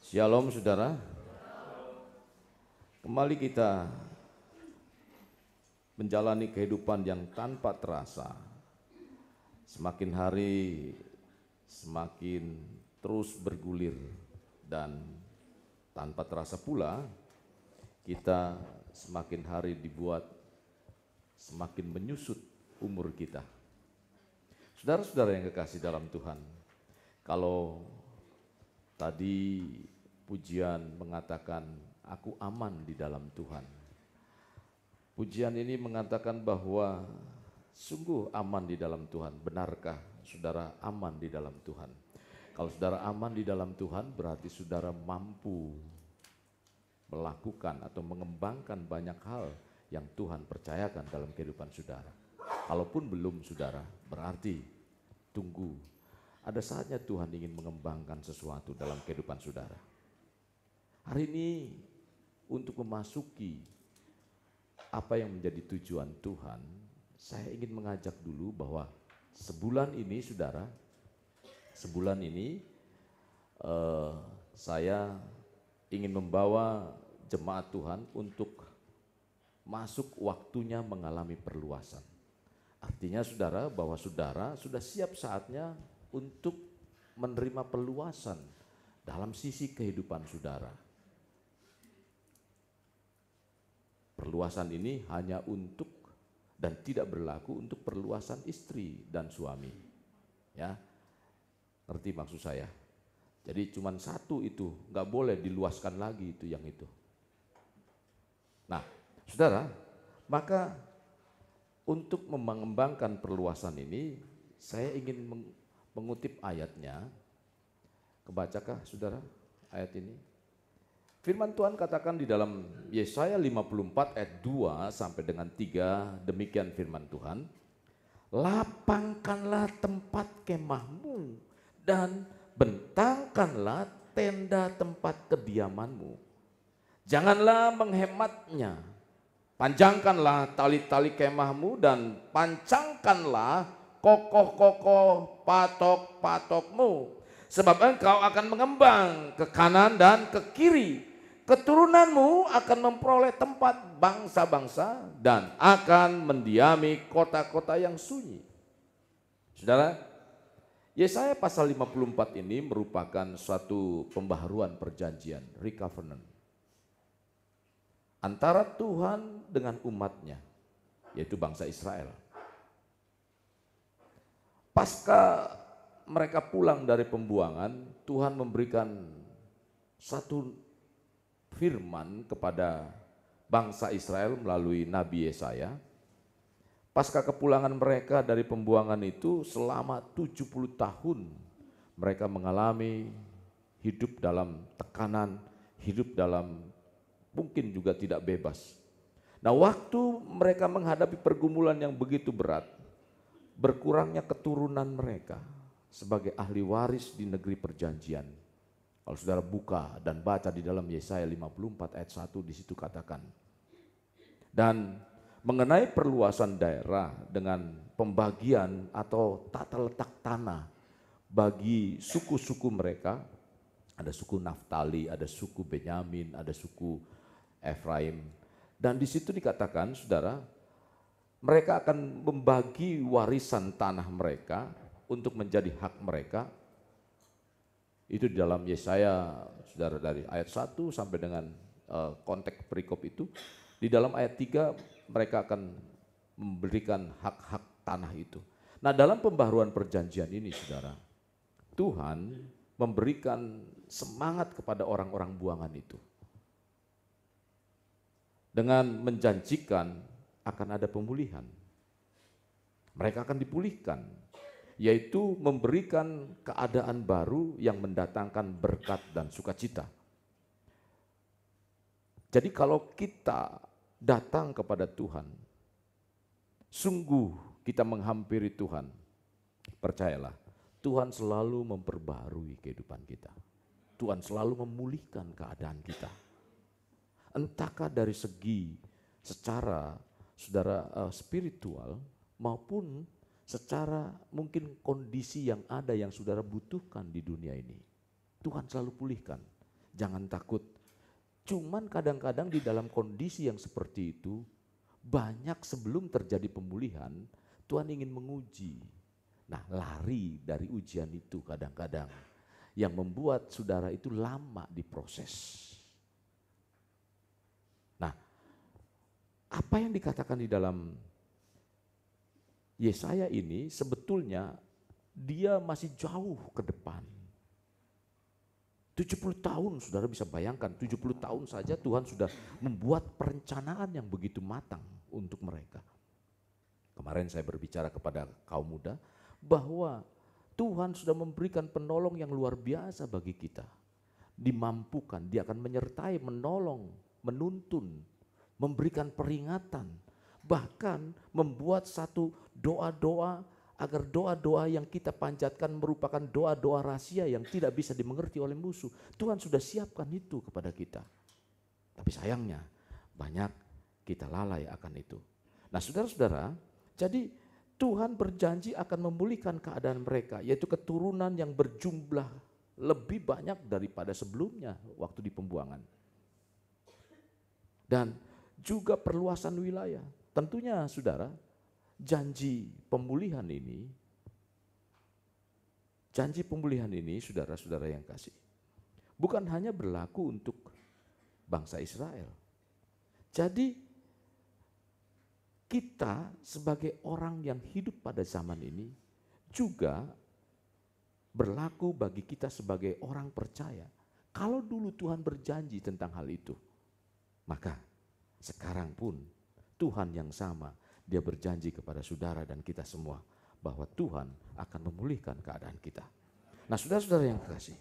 Shalom saudara, kembali kita menjalani kehidupan yang tanpa terasa. Semakin hari semakin terus bergulir dan tanpa terasa pula kita semakin hari dibuat semakin menyusut umur kita. Saudara-saudara yang kekasih dalam Tuhan, kalau tadi pujian mengatakan, aku aman di dalam Tuhan. Pujian ini mengatakan bahwa sungguh aman di dalam Tuhan. Benarkah saudara aman di dalam Tuhan? Kalau saudara aman di dalam Tuhan, berarti saudara mampu melakukan atau mengembangkan banyak hal yang Tuhan percayakan dalam kehidupan saudara. Kalaupun belum saudara, berarti tunggu. Ada saatnya Tuhan ingin mengembangkan sesuatu dalam kehidupan saudara. Hari ini untuk memasuki apa yang menjadi tujuan Tuhan, saya ingin mengajak dulu bahwa sebulan ini saudara, saya ingin membawa jemaat Tuhan untuk masuk waktunya mengalami perluasan. Artinya saudara bahwa saudara sudah siap saatnya untuk menerima perluasan dalam sisi kehidupan saudara. Perluasan ini hanya untuk dan tidak berlaku untuk perluasan istri dan suami. Ya, ngerti maksud saya? Jadi cuma satu itu, nggak boleh diluaskan lagi itu yang itu. Nah, saudara, maka untuk mengembangkan perluasan ini, saya ingin mengutip ayatnya. Kebacakah saudara ayat ini? Firman Tuhan katakan di dalam Yesaya 54 ayat 2 sampai dengan 3, demikian firman Tuhan. Lapangkanlah tempat kemahmu dan bentangkanlah tenda tempat kediamanmu. Janganlah menghematnya. Panjangkanlah tali-tali kemahmu dan pancangkanlah kokoh-kokoh patok-patokmu. Sebab engkau akan mengembang ke kanan dan ke kiri. Keturunanmu akan memperoleh tempat bangsa-bangsa dan akan mendiami kota-kota yang sunyi. Saudara, Yesaya pasal 54 ini merupakan suatu pembaharuan perjanjian, recovenant, antara Tuhan dengan umatnya, yaitu bangsa Israel. Pasca mereka pulang dari pembuangan, Tuhan memberikan satu firman kepada bangsa Israel melalui Nabi Yesaya. Pasca kepulangan mereka dari pembuangan itu, selama 70 tahun mereka mengalami hidup dalam tekanan, hidup dalam mungkin juga tidak bebas. Nah, waktu mereka menghadapi pergumulan yang begitu berat, berkurangnya keturunan mereka sebagai ahli waris di negeri perjanjian. Kalau saudara buka dan baca di dalam Yesaya 54 ayat 1, di situ katakan. Dan mengenai perluasan daerah dengan pembagian atau tata letak tanah bagi suku-suku mereka, ada suku Naftali, ada suku Benyamin, ada suku Efraim. Dan di situ dikatakan, saudara, mereka akan membagi warisan tanah mereka untuk menjadi hak mereka. Itu di dalam Yesaya, saudara, dari ayat 1 sampai dengan konteks perikop itu. Di dalam ayat 3 mereka akan memberikan hak-hak tanah itu. Nah, dalam pembaharuan perjanjian ini saudara, Tuhan memberikan semangat kepada orang-orang buangan itu. Dengan menjanjikan akan ada pemulihan. Mereka akan dipulihkan, yaitu memberikan keadaan baru yang mendatangkan berkat dan sukacita. Jadi kalau kita datang kepada Tuhan, sungguh kita menghampiri Tuhan, percayalah, Tuhan selalu memperbarui kehidupan kita. Tuhan selalu memulihkan keadaan kita. Entahkah dari segi secara saudara spiritual maupun secara mungkin kondisi yang ada yang saudara butuhkan di dunia ini. Tuhan selalu pulihkan. jangan takut. Cuman kadang-kadang di dalam kondisi yang seperti itu, banyak sebelum terjadi pemulihan, Tuhan ingin menguji. Nah, lari dari ujian itu kadang-kadang yang membuat saudara itu lama diproses. Nah, apa yang dikatakan di dalam Yesaya ini sebetulnya dia masih jauh ke depan. 70 tahun, saudara bisa bayangkan, 70 tahun saja Tuhan sudah membuat perencanaan yang begitu matang untuk mereka. Kemarin saya berbicara kepada kaum muda bahwa Tuhan sudah memberikan penolong yang luar biasa bagi kita. Dimampukan, dia akan menyertai, menolong, menuntun, memberikan peringatan, bahkan membuat satu doa-doa agar doa-doa yang kita panjatkan merupakan doa-doa rahasia yang tidak bisa dimengerti oleh musuh. Tuhan sudah siapkan itu kepada kita. Tapi sayangnya banyak kita lalai akan itu. Nah saudara-saudara, jadi Tuhan berjanji akan memulihkan keadaan mereka, yaitu keturunan yang berjumlah lebih banyak daripada sebelumnya waktu di pembuangan. Dan juga perluasan wilayah. Tentunya saudara, janji pemulihan ini saudara-saudara yang kasih, bukan hanya berlaku untuk bangsa Israel. Jadi kita sebagai orang yang hidup pada zaman ini juga berlaku bagi kita sebagai orang percaya. Kalau dulu Tuhan berjanji tentang hal itu, maka sekarang pun Tuhan yang sama, dia berjanji kepada saudara dan kita semua bahwa Tuhan akan memulihkan keadaan kita. Nah saudara-saudara yang kasih,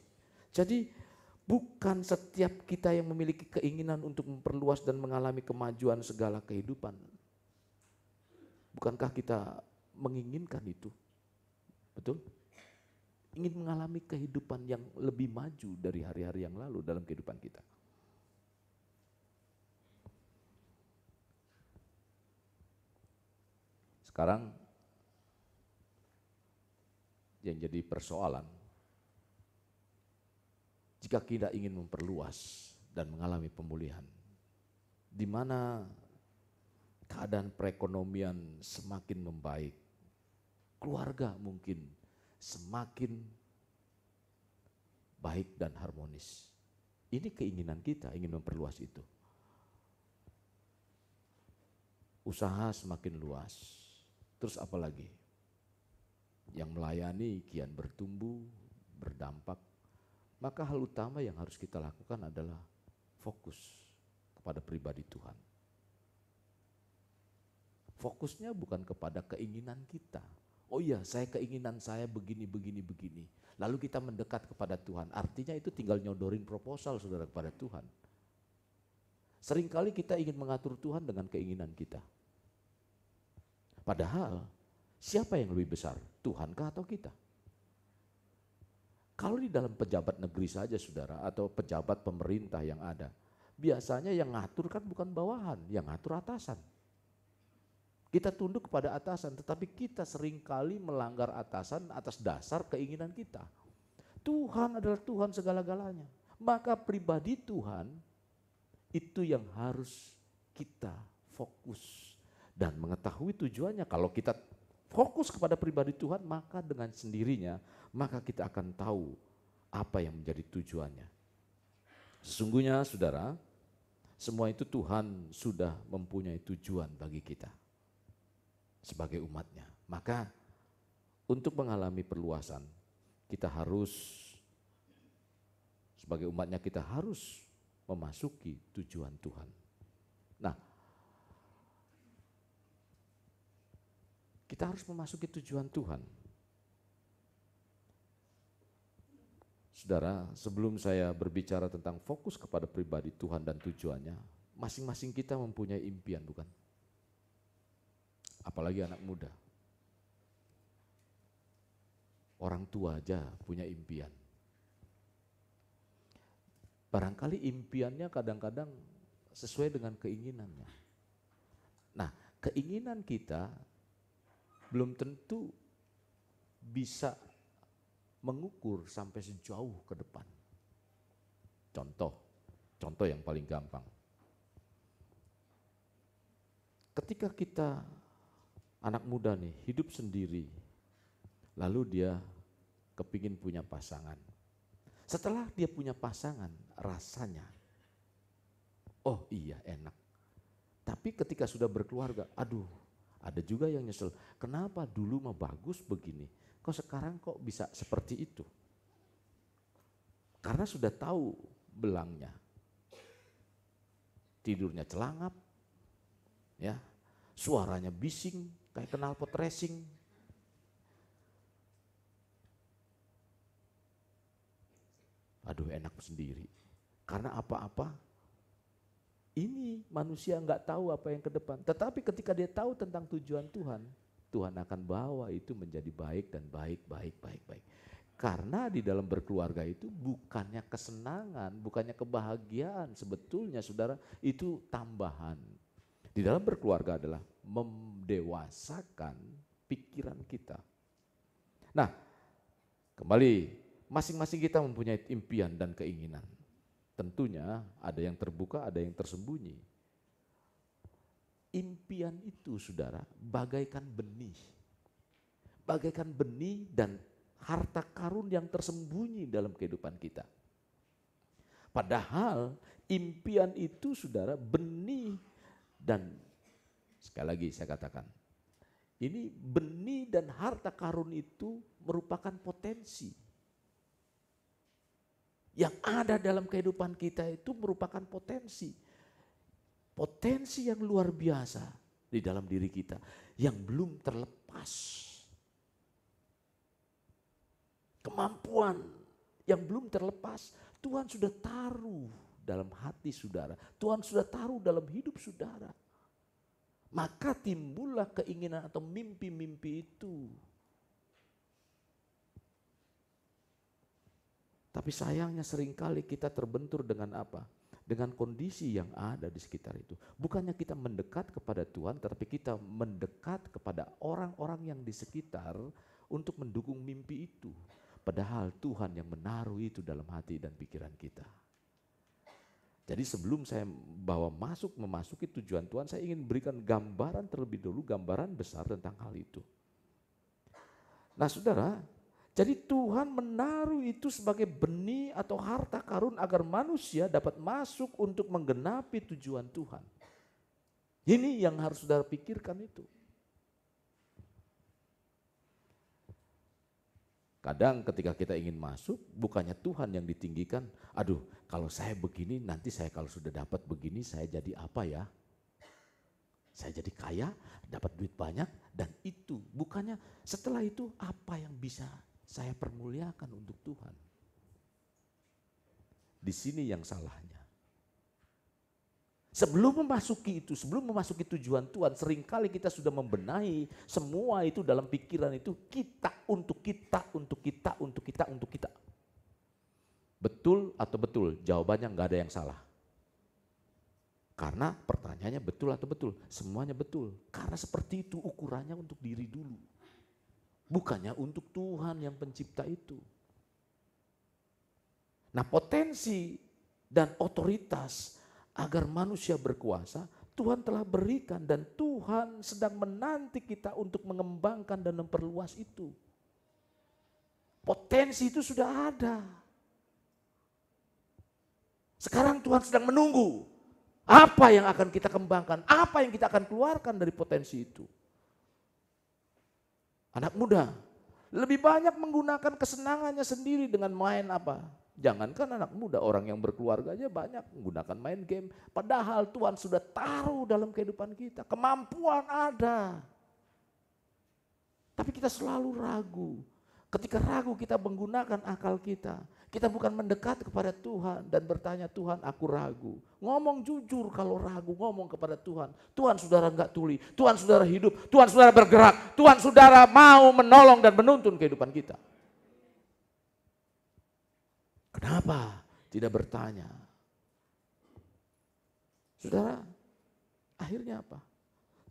jadi bukan setiap kita yang memiliki keinginan untuk memperluas dan mengalami kemajuan segala kehidupan. Bukankah kita menginginkan itu? Betul? Ingin mengalami kehidupan yang lebih maju dari hari-hari yang lalu dalam kehidupan kita. Sekarang yang jadi persoalan, jika kita ingin memperluas dan mengalami pemulihan, di mana keadaan perekonomian semakin membaik, keluarga mungkin semakin baik dan harmonis. Ini keinginan kita, ingin memperluas itu. Usaha semakin luas. Terus apa lagi? Yang melayani kian bertumbuh, berdampak. Maka hal utama yang harus kita lakukan adalah fokus kepada pribadi Tuhan. Fokusnya bukan kepada keinginan kita. Oh iya, keinginan saya begini. Lalu kita mendekat kepada Tuhan. Artinya itu tinggal nyodorin proposal saudara kepada Tuhan. Seringkali kita ingin mengatur Tuhan dengan keinginan kita. Padahal siapa yang lebih besar? Tuhankah atau kita? Kalau di dalam pejabat negeri saja saudara, atau pejabat pemerintah yang ada, biasanya yang ngatur kan bukan bawahan, yang ngatur atasan. Kita tunduk kepada atasan, tetapi kita seringkali melanggar atasan atas dasar keinginan kita. Tuhan adalah Tuhan segala-galanya. Maka pribadi Tuhan itu yang harus kita fokus dan mengetahui tujuannya. Kalau kita fokus kepada pribadi Tuhan, maka dengan sendirinya, maka kita akan tahu apa yang menjadi tujuannya. Sesungguhnya saudara, semua itu Tuhan sudah mempunyai tujuan bagi kita sebagai umatnya. Maka untuk mengalami perluasan, kita harus, sebagai umatnya kita harus memasuki tujuan Tuhan. Nah, kita harus memasuki tujuan Tuhan. Saudara, sebelum saya berbicara tentang fokus kepada pribadi Tuhan dan tujuannya, masing-masing kita mempunyai impian, bukan? Apalagi anak muda. Orang tua aja punya impian. Barangkali impiannya kadang-kadang sesuai dengan keinginannya. Nah, keinginan kita belum tentu bisa mengukur sampai sejauh ke depan. Contoh yang paling gampang. Ketika kita anak muda nih hidup sendiri, lalu dia kepingin punya pasangan. Setelah dia punya pasangan, rasanya, oh iya enak. Tapi ketika sudah berkeluarga, aduh, ada juga yang nyesel. Kenapa dulu mah bagus begini, kok sekarang kok bisa seperti itu? Karena sudah tahu belangnya. Tidurnya celangap, ya, suaranya bising, kayak knalpot racing. Aduh enak sendiri. Karena apa-apa, ini manusia nggak tahu apa yang ke depan. Tetapi ketika dia tahu tentang tujuan Tuhan, Tuhan akan bawa itu menjadi baik dan baik. Karena di dalam berkeluarga itu bukannya kesenangan, bukannya kebahagiaan. Sebetulnya saudara itu tambahan. Di dalam berkeluarga adalah mendewasakan pikiran kita. Nah, kembali masing-masing kita mempunyai impian dan keinginan. Tentunya ada yang terbuka, ada yang tersembunyi. Impian itu saudara bagaikan benih. Bagaikan benih dan harta karun yang tersembunyi dalam kehidupan kita. Padahal impian itu saudara benih dan sekali lagi saya katakan, ini benih dan harta karun itu merupakan potensi. Yang ada dalam kehidupan kita itu merupakan potensi. Potensi yang luar biasa di dalam diri kita yang belum terlepas. Kemampuan yang belum terlepas, Tuhan sudah taruh dalam hati saudara. Tuhan sudah taruh dalam hidup saudara. Maka timbullah keinginan atau mimpi-mimpi itu. Tapi sayangnya seringkali kita terbentur dengan apa? Dengan kondisi yang ada di sekitar itu. Bukannya kita mendekat kepada Tuhan, tetapi kita mendekat kepada orang-orang yang di sekitar untuk mendukung mimpi itu. Padahal Tuhan yang menaruh itu dalam hati dan pikiran kita. Jadi sebelum saya memasuki tujuan Tuhan, saya ingin berikan gambaran terlebih dulu, gambaran besar tentang hal itu. Nah saudara, jadi Tuhan menaruh itu sebagai benih atau harta karun agar manusia dapat masuk untuk menggenapi tujuan Tuhan. Ini yang harus saudara pikirkan itu. Kadang ketika kita ingin masuk, bukannya Tuhan yang ditinggikan. Aduh, kalau saya begini, nanti saya kalau sudah dapat begini, saya jadi apa ya? Saya jadi kaya, dapat duit banyak, dan itu. Bukannya setelah itu apa yang bisa saya permuliakan untuk Tuhan. Di sini yang salahnya. Sebelum memasuki itu, sebelum memasuki tujuan Tuhan, seringkali kita sudah membenahi semua itu dalam pikiran itu kita, untuk kita, untuk kita, untuk kita, untuk kita. Betul atau betul? Jawabannya enggak ada yang salah. Karena pertanyaannya betul atau betul? Semuanya betul. Karena seperti itu ukurannya untuk diri dulu. Bukannya untuk Tuhan yang pencipta itu. Nah potensi dan otoritas agar manusia berkuasa, Tuhan telah berikan dan Tuhan sedang menanti kita untuk mengembangkan dan memperluas itu. Potensi itu sudah ada. Sekarang Tuhan sedang menunggu apa yang akan kita kembangkan, apa yang kita akan keluarkan dari potensi itu. Anak muda lebih banyak menggunakan kesenangannya sendiri dengan main apa? Jangankan anak muda, orang yang berkeluarga aja banyak menggunakan main game. Padahal Tuhan sudah taruh dalam kehidupan kita, kemampuan ada. Tapi kita selalu ragu. Ketika ragu kita menggunakan akal kita. Kita bukan mendekat kepada Tuhan dan bertanya, Tuhan aku ragu. Ngomong jujur kalau ragu, ngomong kepada Tuhan. Tuhan saudara enggak tuli, Tuhan saudara hidup, Tuhan saudara bergerak, Tuhan saudara mau menolong dan menuntun kehidupan kita. Kenapa tidak bertanya? Saudara, akhirnya apa?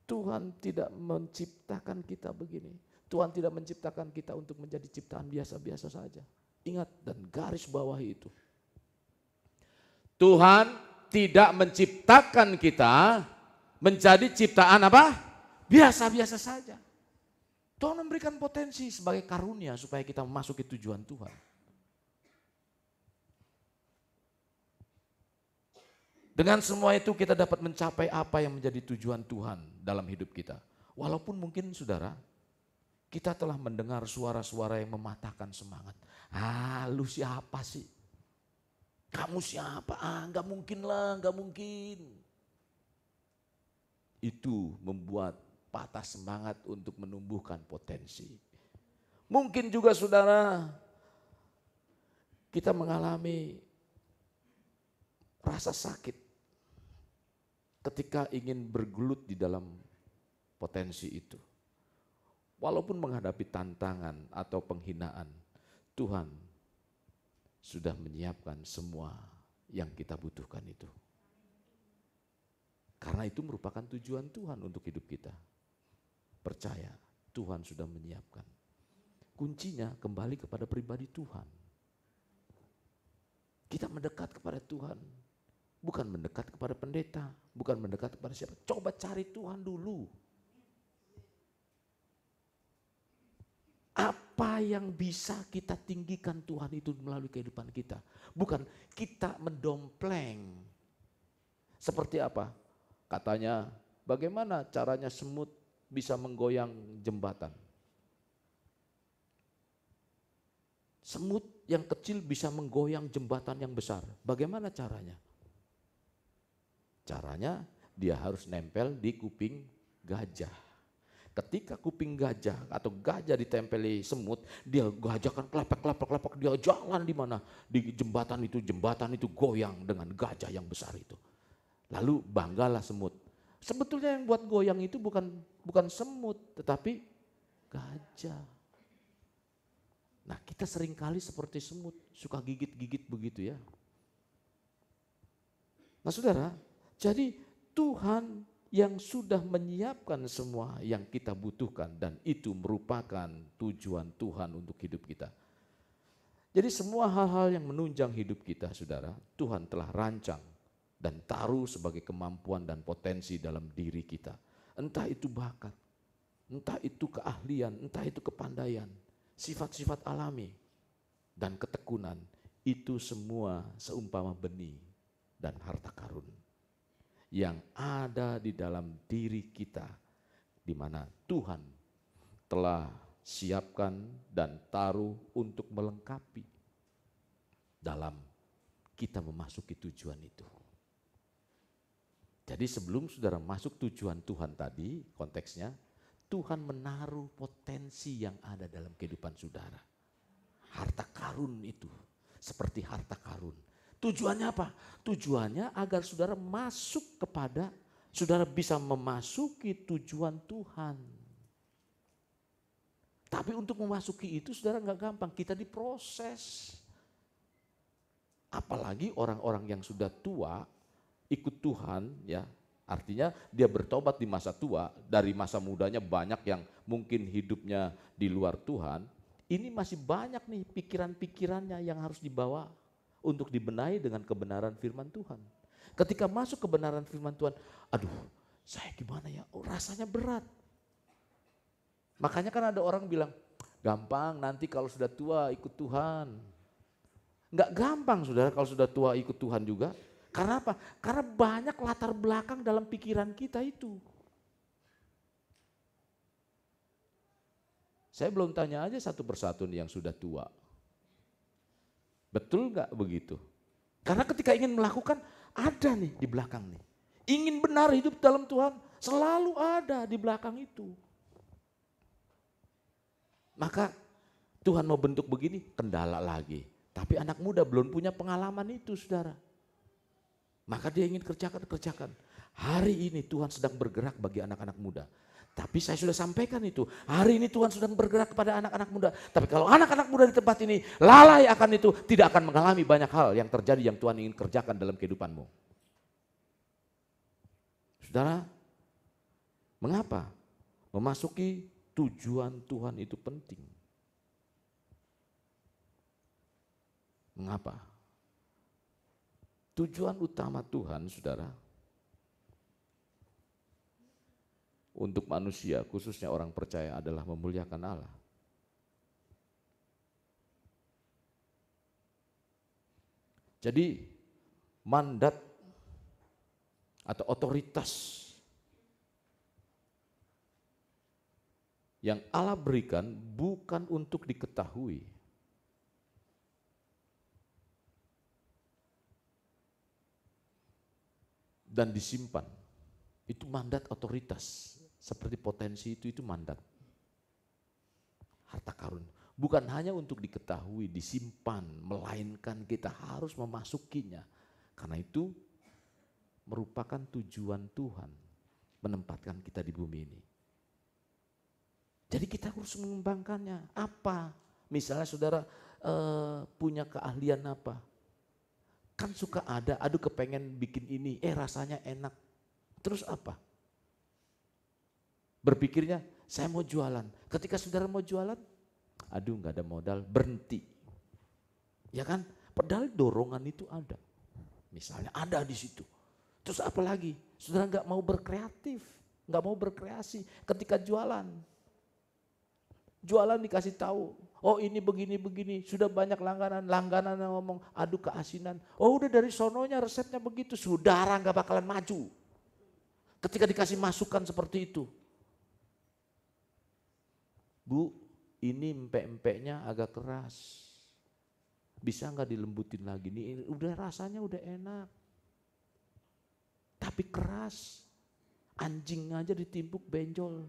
Tuhan tidak menciptakan kita begini. Tuhan tidak menciptakan kita untuk menjadi ciptaan biasa-biasa saja. Ingat dan garis bawahi itu. Tuhan tidak menciptakan kita menjadi ciptaan apa? Biasa-biasa saja. Tuhan memberikan potensi sebagai karunia supaya kita memasuki tujuan Tuhan. Dengan semua itu kita dapat mencapai apa yang menjadi tujuan Tuhan dalam hidup kita. Walaupun mungkin saudara, kita telah mendengar suara-suara yang mematahkan semangat. Lu siapa sih? Kamu siapa? Gak mungkin lah, gak mungkin. Itu membuat patah semangat untuk menumbuhkan potensi. Mungkin juga saudara, kita mengalami rasa sakit ketika ingin bergelut di dalam potensi itu. Walaupun menghadapi tantangan atau penghinaan, Tuhan sudah menyiapkan semua yang kita butuhkan itu. Karena itu merupakan tujuan Tuhan untuk hidup kita. Percaya, Tuhan sudah menyiapkan. Kuncinya kembali kepada pribadi Tuhan. Kita mendekat kepada Tuhan. Bukan mendekat kepada pendeta, bukan mendekat kepada siapa. Coba cari Tuhan dulu. Apa yang bisa kita tinggikan Tuhan itu melalui kehidupan kita. Bukan kita mendompleng. Seperti apa? Katanya, bagaimana caranya semut bisa menggoyang jembatan? Semut yang kecil bisa menggoyang jembatan yang besar. Bagaimana caranya? Caranya dia harus nempel di kuping gajah. Ketika kuping gajah atau gajah ditempeli semut, dia gajah kan kelepek, dia jalan di mana? Di jembatan itu goyang dengan gajah yang besar itu. Lalu banggalah semut. Sebetulnya yang buat goyang itu bukan semut, tetapi gajah. Nah, kita seringkali seperti semut, suka gigit-gigit begitu ya. Nah, saudara, jadi Tuhan yang sudah menyiapkan semua yang kita butuhkan dan itu merupakan tujuan Tuhan untuk hidup kita. Jadi semua hal-hal yang menunjang hidup kita, saudara, Tuhan telah rancang dan taruh sebagai kemampuan dan potensi dalam diri kita. Entah itu bakat, entah itu keahlian, entah itu kepandaian, sifat-sifat alami dan ketekunan, itu semua seumpama benih dan harta karun yang ada di dalam diri kita, di mana Tuhan telah siapkan dan taruh untuk melengkapi dalam kita memasuki tujuan itu. Jadi sebelum saudara masuk tujuan Tuhan tadi, konteksnya, Tuhan menaruh potensi yang ada dalam kehidupan saudara. Harta karun itu, seperti harta karun. Tujuannya apa? Tujuannya agar saudara saudara bisa memasuki tujuan Tuhan. Tapi untuk memasuki itu saudara gak gampang, kita diproses. Apalagi orang-orang yang sudah tua, ikut Tuhan ya, artinya dia bertobat di masa tua, dari masa mudanya banyak yang mungkin hidupnya di luar Tuhan. Ini masih banyak nih pikiran-pikirannya yang harus dibawa untuk dibenahi dengan kebenaran firman Tuhan. Ketika masuk kebenaran firman Tuhan, aduh saya gimana ya, rasanya berat. Makanya kan ada orang bilang, gampang nanti kalau sudah tua ikut Tuhan. Enggak gampang saudara kalau sudah tua ikut Tuhan juga. Karena apa? Karena banyak latar belakang dalam pikiran kita itu. Saya belum tanya aja satu persatu nih yang sudah tua. Betul nggak begitu? Karena ketika ingin melakukan, ada nih di belakang nih. Ingin benar hidup dalam Tuhan, selalu ada di belakang itu. Maka Tuhan mau bentuk begini, kendala lagi. Tapi anak muda belum punya pengalaman itu saudara. Maka dia ingin kerjakan. Hari ini Tuhan sedang bergerak bagi anak-anak muda. Tapi saya sudah sampaikan itu, hari ini Tuhan sedang bergerak kepada anak-anak muda. Tapi kalau anak-anak muda di tempat ini lalai akan itu, tidak akan mengalami banyak hal yang terjadi yang Tuhan ingin kerjakan dalam kehidupanmu. Saudara, mengapa memasuki tujuan Tuhan itu penting? Mengapa? Tujuan utama Tuhan, saudara, untuk manusia, khususnya orang percaya, adalah memuliakan Allah. Jadi mandat atau otoritas yang Allah berikan bukan untuk diketahui, dan disimpan. Itu mandat otoritas. Seperti potensi itu mandat. Harta karun. Bukan hanya untuk diketahui, disimpan, melainkan kita harus memasukinya. Karena itu merupakan tujuan Tuhan menempatkan kita di bumi ini. Jadi kita harus mengembangkannya. Apa? Misalnya saudara punya keahlian apa? Kan suka ada, aduh kepengen bikin ini, rasanya enak. Terus apa? Berpikirnya, saya mau jualan. Ketika saudara mau jualan, aduh gak ada modal, berhenti. Ya kan? Padahal dorongan itu ada. Misalnya ada di situ. Terus apa lagi? Saudara gak mau berkreatif, gak mau berkreasi ketika jualan. Jualan dikasih tahu, oh ini begini-begini, sudah banyak langganan yang ngomong, aduh keasinan. Oh udah dari sononya resepnya begitu, saudara gak bakalan maju. Ketika dikasih masukan seperti itu. Bu, ini empek-empeknya agak keras. Bisa gak dilembutin lagi? Ini udah rasanya udah enak. Tapi keras. Anjing aja ditimpuk benjol.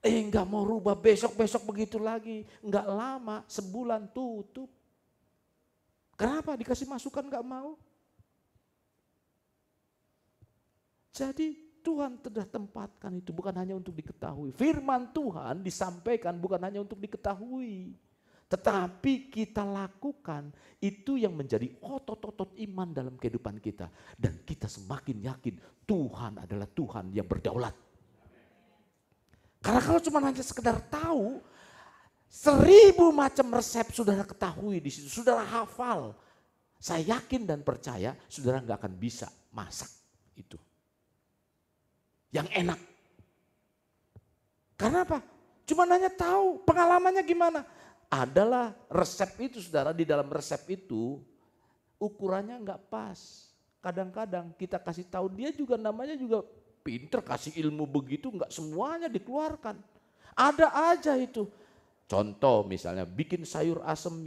Enggak mau rubah, besok-besok begitu lagi. Enggak lama, sebulan tutup. Kenapa? Dikasih masukan enggak mau. Jadi Tuhan telah tempatkan itu bukan hanya untuk diketahui. Firman Tuhan disampaikan bukan hanya untuk diketahui. Tetapi kita lakukan itu yang menjadi otot-otot iman dalam kehidupan kita. Dan kita semakin yakin Tuhan adalah Tuhan yang berdaulat. Karena kalau cuma hanya sekedar tahu, 1000 macam resep saudara ketahui di situ, saudara hafal. Saya yakin dan percaya saudara nggak akan bisa masak itu. Yang enak. Karena apa? Cuma hanya tahu, pengalamannya gimana? Adalah resep itu saudara, di dalam resep itu ukurannya nggak pas. Kadang-kadang kita kasih tahu dia juga namanya juga pinter kasih ilmu begitu, nggak semuanya dikeluarkan. Ada aja itu. Contoh misalnya bikin sayur asem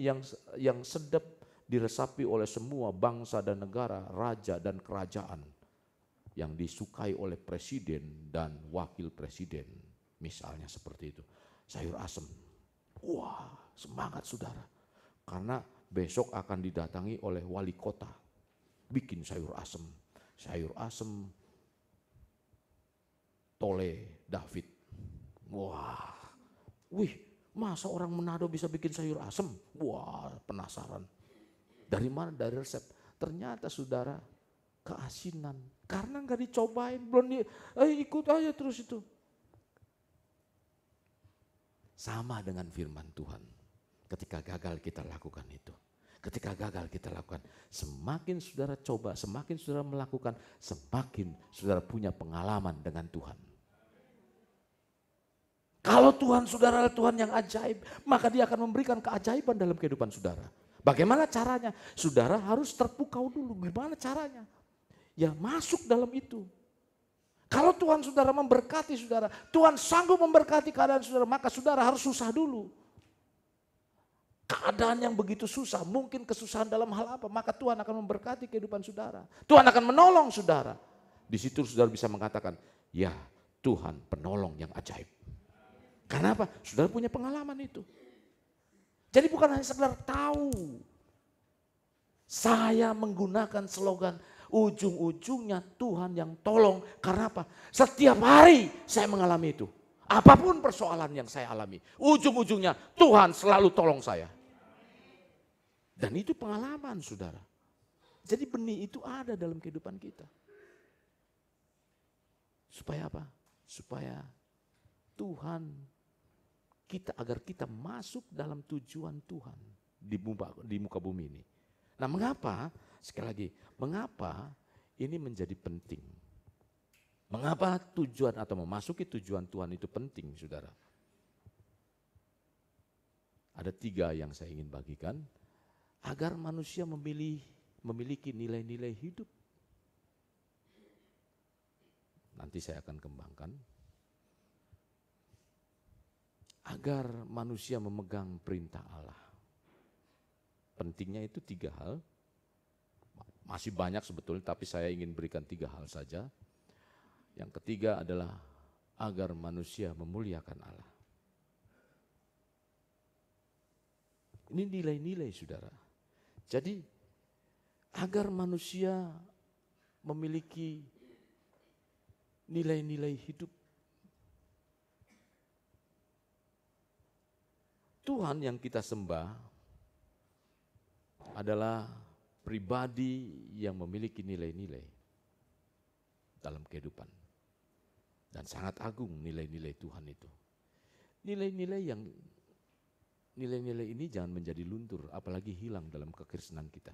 yang sedap diresapi oleh semua bangsa dan negara, raja dan kerajaan. Yang disukai oleh presiden dan wakil presiden. Misalnya seperti itu. Sayur asem. Wah, semangat saudara. Karena besok akan didatangi oleh wali kota. Bikin sayur asem. Sayur asem Tole David. Wah, masa orang Manado bisa bikin sayur asem? Wah, penasaran. Dari mana? Dari resep. Ternyata saudara, keasinan. Karena nggak dicobain, belum ikut aja terus itu. Sama dengan firman Tuhan. Ketika gagal kita lakukan itu. Ketika gagal kita lakukan, semakin saudara coba, semakin saudara melakukan, semakin saudara punya pengalaman dengan Tuhan. Kalau Tuhan saudara adalah Tuhan yang ajaib, maka dia akan memberikan keajaiban dalam kehidupan saudara. Bagaimana caranya? Saudara harus terpukau dulu. Gimana caranya? Ya masuk dalam itu. Kalau Tuhan saudara memberkati saudara, Tuhan sanggup memberkati keadaan saudara, maka saudara harus susah dulu. Keadaan yang begitu susah, mungkin kesusahan dalam hal apa, maka Tuhan akan memberkati kehidupan saudara. Tuhan akan menolong saudara. Di situ saudara bisa mengatakan, ya Tuhan penolong yang ajaib. Karena apa? Saudara punya pengalaman itu. Jadi bukan hanya sekedar tahu. Saya menggunakan slogan ujung-ujungnya Tuhan yang tolong. Karena apa? Setiap hari saya mengalami itu. Apapun persoalan yang saya alami, ujung-ujungnya Tuhan selalu tolong saya. Dan itu pengalaman saudara. Jadi benih itu ada dalam kehidupan kita. Supaya apa? Supaya Tuhan agar kita masuk dalam tujuan Tuhan di muka bumi ini. Nah, mengapa? Sekali lagi, mengapa ini menjadi penting? Mengapa tujuan atau memasuki tujuan Tuhan itu penting, saudara? Ada 3 yang saya ingin bagikan, agar manusia memiliki nilai-nilai hidup. Nanti saya akan kembangkan. Agar manusia memegang perintah Allah. Pentingnya itu 3 hal. Masih banyak sebetulnya, tapi saya ingin berikan 3 hal saja. Yang ketiga adalah agar manusia memuliakan Allah. Ini nilai-nilai, saudara. Jadi, agar manusia memiliki nilai-nilai hidup, Tuhan yang kita sembah adalah pribadi yang memiliki nilai-nilai dalam kehidupan. Dan sangat agung nilai-nilai Tuhan itu. Nilai-nilai ini jangan menjadi luntur, apalagi hilang dalam kekristenan kita.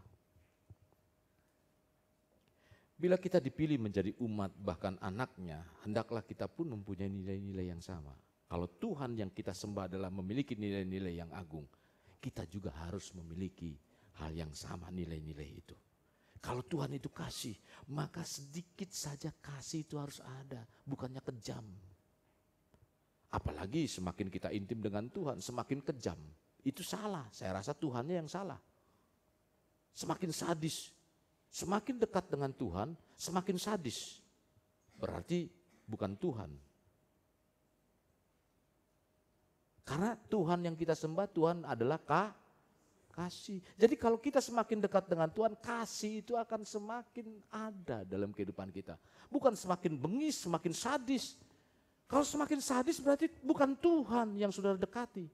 Bila kita dipilih menjadi umat, bahkan anaknya, hendaklah kita pun mempunyai nilai-nilai yang sama. Kalau Tuhan yang kita sembah adalah memiliki nilai-nilai yang agung, kita juga harus memiliki hal yang sama, nilai-nilai itu. Kalau Tuhan itu kasih, maka sedikit saja kasih itu harus ada, bukannya kejam. Apalagi semakin kita intim dengan Tuhan, semakin kejam. Itu salah, saya rasa Tuhannya yang salah. Semakin sadis, semakin dekat dengan Tuhan, semakin sadis. Berarti bukan Tuhan. Karena Tuhan yang kita sembah, Tuhan adalah kasih. Jadi kalau kita semakin dekat dengan Tuhan, kasih itu akan semakin ada dalam kehidupan kita. Bukan semakin bengis, semakin sadis. Kalau semakin sadis berarti bukan Tuhan yang saudara dekati.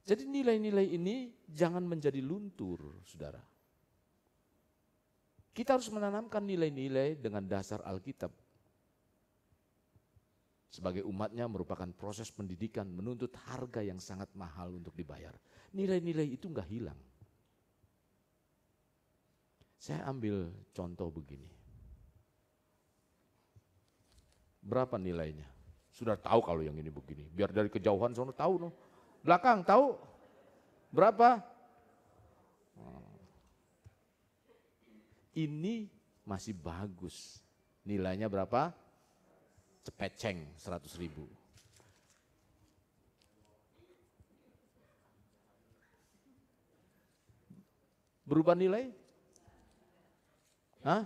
Jadi nilai-nilai ini jangan menjadi luntur, saudara. Kita harus menanamkan nilai-nilai dengan dasar Alkitab. Sebagai umatnya merupakan proses pendidikan, menuntut harga yang sangat mahal untuk dibayar. Nilai-nilai itu enggak hilang. Saya ambil contoh begini. Berapa nilainya? Sudah tahu kalau yang ini begini. Biar dari kejauhan sono tahu no. Belakang tahu? Berapa? Ini masih bagus. Nilainya berapa? Cepeceng 100.000. Berubah nilai? Hah?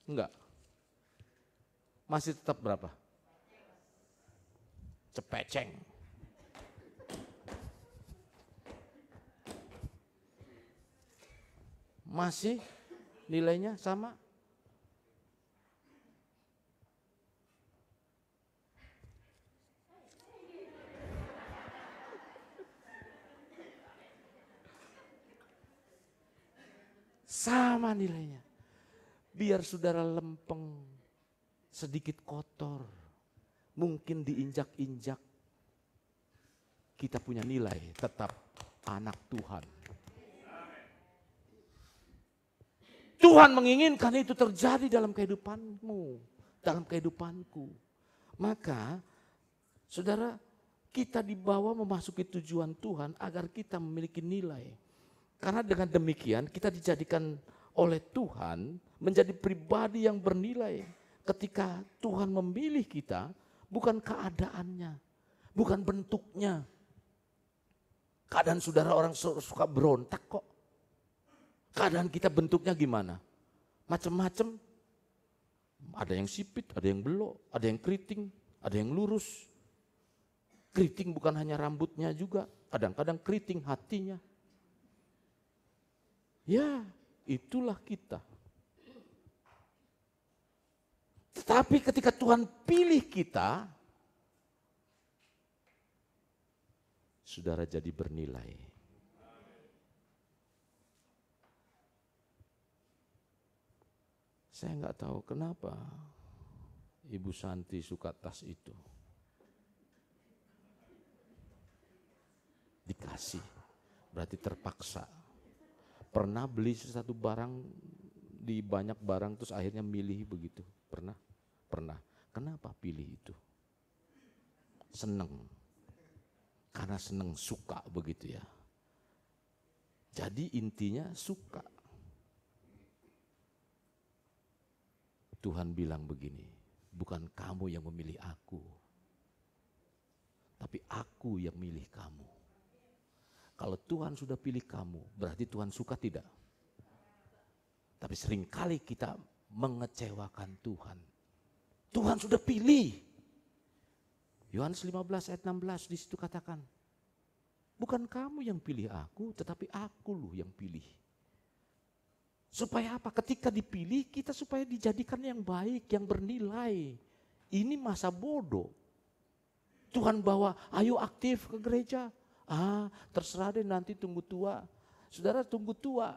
Enggak. Masih tetap berapa? Cepeceng. Masih nilainya sama? Sama nilainya. Biar saudara lempeng, sedikit kotor, mungkin diinjak-injak, kita punya nilai tetap anak Tuhan. Tuhan menginginkan itu terjadi dalam kehidupanmu, dalam kehidupanku. Maka, saudara, kita dibawa memasuki tujuan Tuhan agar kita memiliki nilai. Karena dengan demikian kita dijadikan oleh Tuhan menjadi pribadi yang bernilai. Ketika Tuhan memilih kita, bukan keadaannya, bukan bentuknya. Keadaan saudara orang suka berontak kok. Keadaan kita bentuknya gimana? Macam-macam. Ada yang sipit, ada yang belok, ada yang keriting, ada yang lurus. Keriting bukan hanya rambutnya juga, kadang-kadang keriting hatinya. Ya, itulah kita. Tetapi ketika Tuhan pilih kita, saudara jadi bernilai. Saya nggak tahu kenapa Ibu Santi suka tas itu. Dikasih, berarti terpaksa. Pernah beli sesuatu barang, di banyak barang terus akhirnya milih begitu? Pernah? Pernah. Kenapa pilih itu? Seneng. Karena seneng, suka begitu ya. Jadi intinya suka. Tuhan bilang begini, bukan kamu yang memilih aku, tapi aku yang milih kamu. Kalau Tuhan sudah pilih kamu, berarti Tuhan suka tidak? Tapi seringkali kita mengecewakan Tuhan. Tuhan sudah pilih. Yohanes 15 ayat 16 di situ katakan, bukan kamu yang pilih aku, tetapi aku loh yang pilih. Supaya apa? Ketika dipilih, kita supaya dijadikan yang baik, yang bernilai. Ini masa bodoh. Tuhan bawa, ayo aktif ke gereja. Terserah deh nanti tunggu tua. Saudara tunggu tua,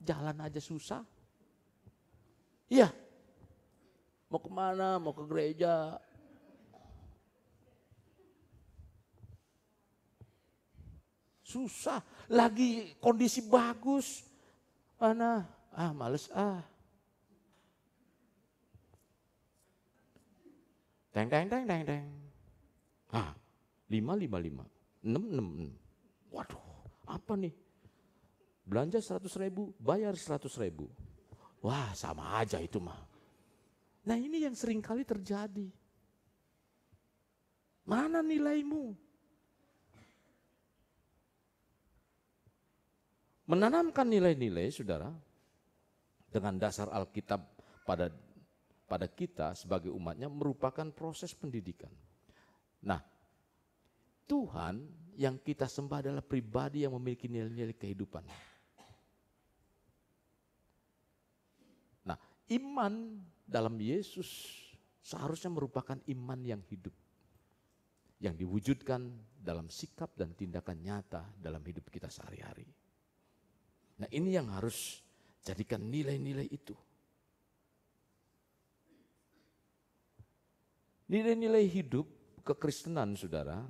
jalan aja susah. Iya, mau kemana? Mau ke gereja. Susah, lagi kondisi bagus. Mana? Males Teng. 555. 666. Waduh, apa nih? Belanja 100.000, bayar 100.000. Wah, sama aja itu mah. Nah, ini yang sering kali terjadi. Mana nilaimu? Menanamkan nilai-nilai, saudara, dengan dasar Alkitab pada kita sebagai umatnya merupakan proses pendidikan. Nah, Tuhan yang kita sembah adalah pribadi yang memiliki nilai-nilai kehidupan. Nah, iman dalam Yesus seharusnya merupakan iman yang hidup, yang diwujudkan dalam sikap dan tindakan nyata dalam hidup kita sehari-hari. Nah, ini yang harus jadikan nilai-nilai itu. Nilai-nilai hidup kekristenan, saudara,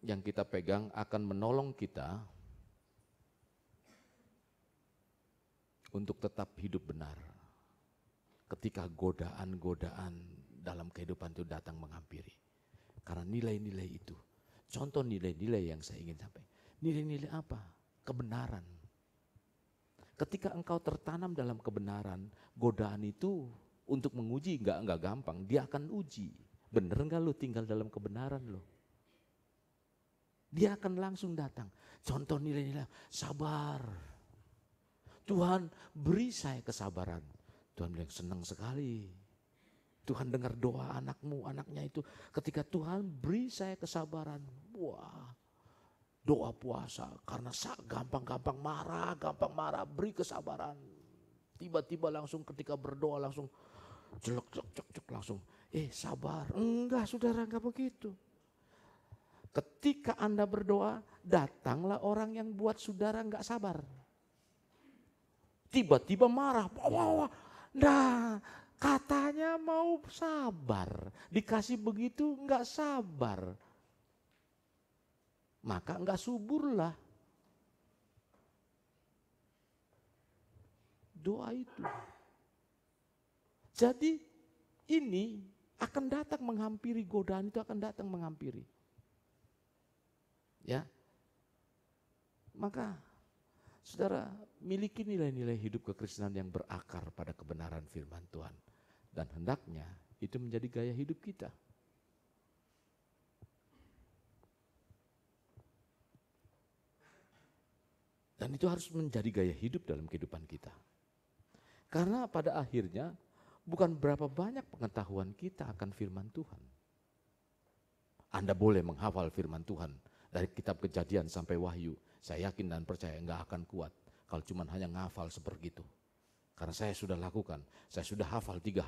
yang kita pegang akan menolong kita untuk tetap hidup benar ketika godaan-godaan dalam kehidupan itu datang menghampiri. Karena nilai-nilai itu, contoh nilai-nilai yang saya ingin sampaikan. Nilai-nilai apa? Kebenaran. Ketika engkau tertanam dalam kebenaran, godaan itu untuk menguji enggak gampang, dia akan uji. Bener enggak lu tinggal dalam kebenaran lu? Dia akan langsung datang. Contoh nilai-nilai, sabar. Tuhan beri saya kesabaran. Tuhan bilang senang sekali. Tuhan dengar doa anaknya itu. Ketika Tuhan beri saya kesabaran. Wah, doa puasa. Karena gampang marah, beri kesabaran. Tiba-tiba langsung ketika berdoa langsung jelek langsung. Sabar. Enggak, saudara, enggak begitu. Ketika Anda berdoa, datanglah orang yang buat saudara enggak sabar. Tiba-tiba marah. Nah, katanya mau sabar. Dikasih begitu enggak sabar. Maka enggak suburlah. Doa itu. Jadi ini akan datang menghampiri, godaan itu akan datang menghampiri. Ya, maka saudara miliki nilai-nilai hidup kekristenan yang berakar pada kebenaran firman Tuhan. Dan hendaknya itu menjadi gaya hidup kita. Dan itu harus menjadi gaya hidup dalam kehidupan kita. Karena pada akhirnya bukan berapa banyak pengetahuan kita akan firman Tuhan. Anda boleh menghafal firman Tuhan dari kitab Kejadian sampai Wahyu. Saya yakin dan percaya enggak akan kuat kalau cuma hanya ngafal seperti itu. Karena saya sudah lakukan, saya sudah hafal tiga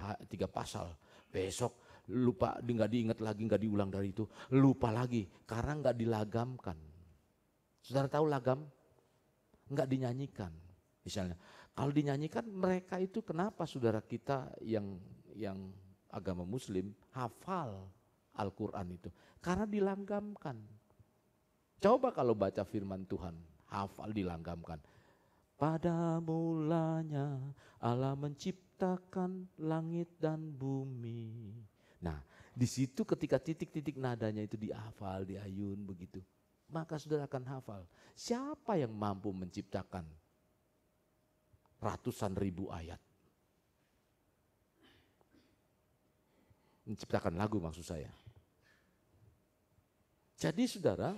pasal. Besok lupa, enggak diingat lagi, enggak diulang dari itu. Lupa lagi, karena enggak dilagamkan. Saudara tahu lagam? Enggak dinyanyikan. Misalnya, kalau dinyanyikan mereka itu kenapa saudara kita yang agama muslim hafal Al-Quran itu? Karena dilanggam. Coba kalau baca firman Tuhan, hafal dilanggamkan. Pada mulanya Allah menciptakan langit dan bumi. Nah, di situ ketika titik-titik nadanya itu dihafal, diayun begitu, maka saudara akan hafal. Siapa yang mampu menciptakan ratusan ribu ayat? Menciptakan lagu maksud saya. Jadi saudara,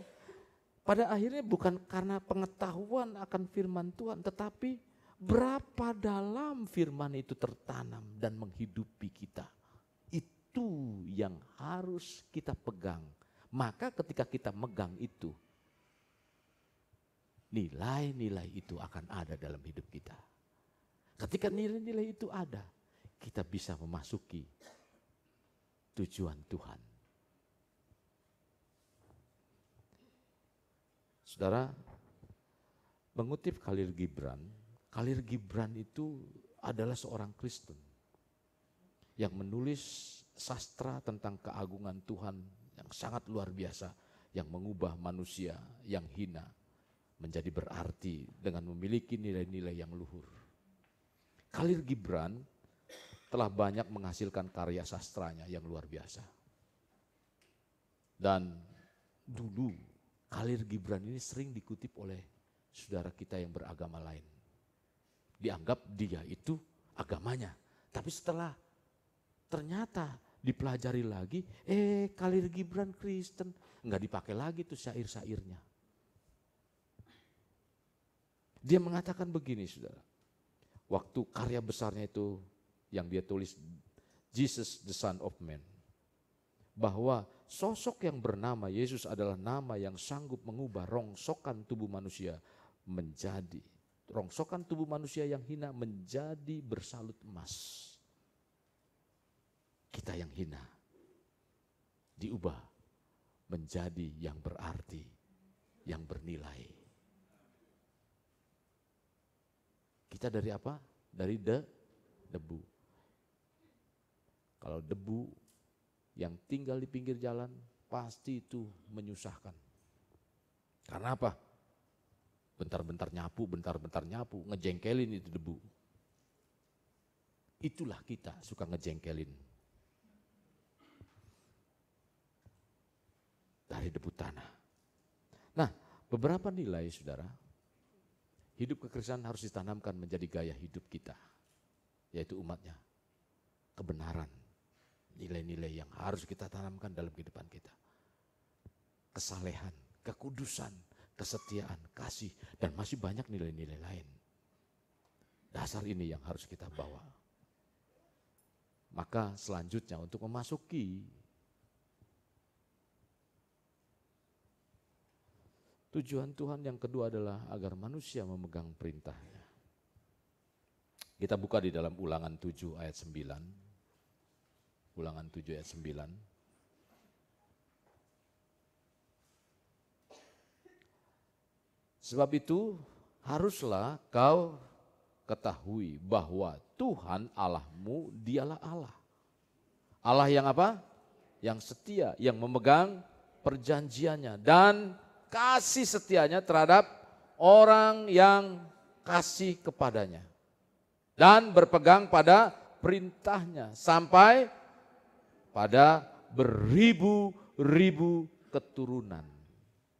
pada akhirnya bukan karena pengetahuan akan firman Tuhan, tetapi berapa dalam firman itu tertanam dan menghidupi kita. Itu yang harus kita pegang. Maka ketika kita megang itu, nilai-nilai itu akan ada dalam hidup kita. Ketika nilai-nilai itu ada, kita bisa memasuki tujuan Tuhan. Saudara, mengutip Khalil Gibran itu adalah seorang Kristen yang menulis sastra tentang keagungan Tuhan yang sangat luar biasa, yang mengubah manusia yang hina menjadi berarti dengan memiliki nilai-nilai yang luhur. Khalil Gibran telah banyak menghasilkan karya sastranya yang luar biasa. Dan dulu Khalil Gibran ini sering dikutip oleh saudara kita yang beragama lain. Dianggap dia itu agamanya. Tapi setelah ternyata dipelajari lagi, Khalil Gibran Kristen. Enggak dipakai lagi tuh syair-syairnya. Dia mengatakan begini saudara. Waktu karya besarnya itu yang dia tulis, Jesus the Son of Man. Bahwa sosok yang bernama Yesus adalah nama yang sanggup mengubah rongsokan tubuh manusia menjadi, rongsokan tubuh manusia yang hina menjadi bersalut emas. Kita yang hina diubah menjadi yang berarti, yang bernilai. Kita dari apa? Dari debu. Kalau debu yang tinggal di pinggir jalan pasti itu menyusahkan. Karena apa? Bentar-bentar nyapu, ngejengkelin itu debu. Itulah kita suka ngejengkelin. Dari debu tanah. Nah, beberapa nilai saudara, hidup kekristenan harus ditanamkan menjadi gaya hidup kita, yaitu umatnya. Kebenaran, nilai-nilai yang harus kita tanamkan dalam kehidupan kita. Kesalehan, kekudusan, kesetiaan, kasih, dan masih banyak nilai-nilai lain. Dasar ini yang harus kita bawa. Maka selanjutnya untuk memasuki tujuan Tuhan yang kedua adalah agar manusia memegang perintahnya. Kita buka di dalam Ulangan 7 ayat 9. Ulangan 7 ayat 9. Sebab itu haruslah kau ketahui bahwa Tuhan Allahmu dialah Allah. Allah yang apa? Yang setia, yang memegang perjanjiannya dan kasih setianya terhadap orang yang kasih kepadanya. Dan berpegang pada perintahnya sampai pada beribu-ribu keturunan.